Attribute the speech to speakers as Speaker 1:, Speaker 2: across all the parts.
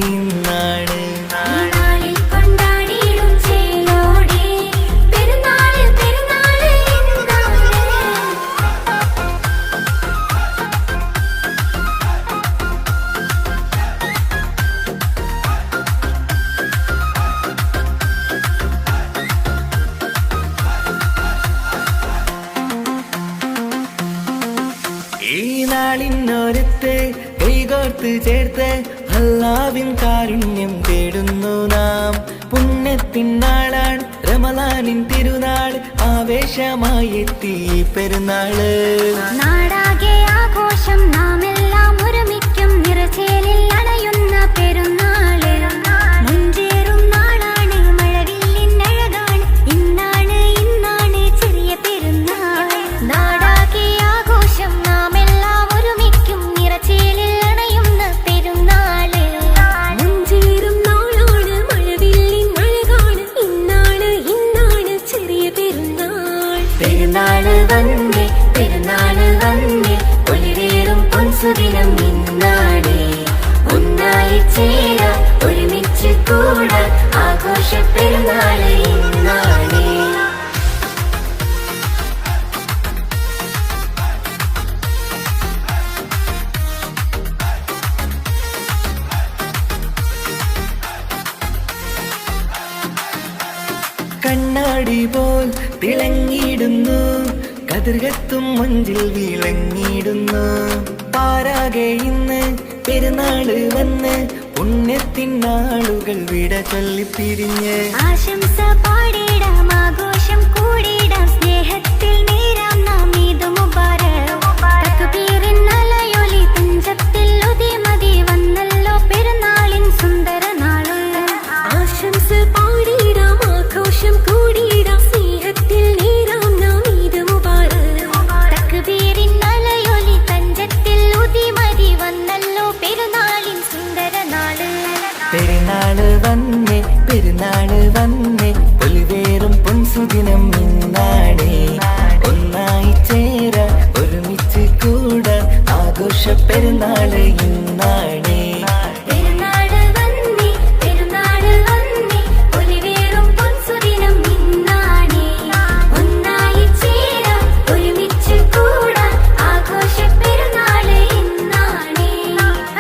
Speaker 1: ഇന്നാണ്. ഈ നാളിനോരത്ത് കൈകോർത്ത് ചേർത്ത് അല്ലാഹുവിൻ കാരുണ്യം തേടുന്നു നാം. പുണ്യത്തിൻ നാളാണ് റമളാനിൻ തിരുനാൾ, ആവേശമായി എത്തി പെരുന്നാള്.
Speaker 2: നാടാകെ ആഘോഷം, നാം എല്ലാം ഒരുമിക്കും നിറചേലിൽ അണയുന്ന പെരുന്നാള്. മുഞ്ചേറും നാളാണ്, മഴവില്ലിൻ അഴകാണ്, ഇന്നാണ് ഇന്നാണ് ചെറിയ പെരുന്നാൾ. നാടാകെ ആഘോഷം, നാം എല്ലാം ഒരുമിക്കും നിറചേലിൽ അണയുന്ന പെരുന്നാള്. മുഞ്ചേറും നാളാണ്, മഴവില്ലിൻ അഴകാണ്, ഇന്നാണ് ഇന്നാണ് ചെറിയ പെരുന്നാൾ. പെരുന്നാള് വന്നേ, പെരുന്നാള് വന്നേ, ഒലിവേറും പൊൻസുദിനം ഇന്നാണ്. ഒന്നായി ചേരാൻ, ഒരുമിച്ച് കൂടാൻ, ആഘോഷ പെരുന്നാള് ഇന്നാണ്.
Speaker 1: കണ്ണാടി പോൽ തിളങ്ങിയിടുന്നു, കതിർകത്തും മഞ്ചിൽ വിളങ്ങിയിടുന്നു. പാരാകെ ഇന്ന് പെരുന്നാള് വന്ന്, പുണ്യത്തിൻ നാളുകൾ വിട ചൊല്ലിപ്പിരിഞ്ഞ്.
Speaker 2: ആശംസ പാടിടാം, ആഘോഷം കൂടിടാം, സ്നേഹത്തിൽ നേരാം നാം ഈദ് മുബാരക്. തക്ബീറിൻ അലയൊലി തുഞ്ചത്തിൽ ഉദിമതി വന്നല്ലോ പെരുന്നാളിൻ സുന്ദര നാള്. ആശംസ പാടിടാം, ആഘോഷം കൂടിടാം, സ്നേഹത്തിൽ നേരാം നാം ഈദ് മുബാരക്. തക്ബീറിൻ അലയൊലി തുഞ്ചത്തിൽ ഉദിമതി വന്നല്ലോ പെരുന്നാളിൻ സുന്ദര നാള്.
Speaker 1: പെരുന്നാള് വന്നേ, പെരുന്നാള് വന്നേ, ഒലിവേറും പൊൻസുദിനം ഇന്നാണ്. ഒന്നായി ചേരാൻ, ഒരുമിച്ച് കൂടാൻ, ആഘോഷ പെരുന്നാള് ഇന്നാണ്.
Speaker 2: പെരുന്നാള് വന്നേ, പെരുന്നാള് വന്നേ, ഒലിവേറും പൊൻസുദിനം ഇന്നാണ്. ഒന്നായി ചേരാൻ, ഒരുമിച്ച് കൂടാൻ, ആഘോഷ പെരുന്നാള് ഇന്നാണ്.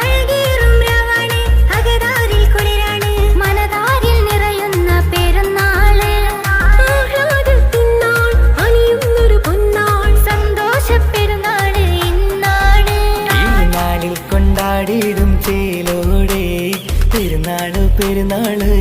Speaker 2: അഴകേറും രാവാണ്, അകതാരിൽ കുളിരാണ്, മനതാരിൽ നിറയുന്ന പെരുന്നാള്. ആഹ്ലാദത്തിൻ നാൾ, അണിയുന്നൊരു പൊന്നാൾ, സന്തോഷ പെരുന്നാള് ഇന്നാണ്.
Speaker 1: ഈ നാളിൽ കൊണ്ടാടിയിടും ചേലോടെ പെരുന്നാള് പെരുന്നാള്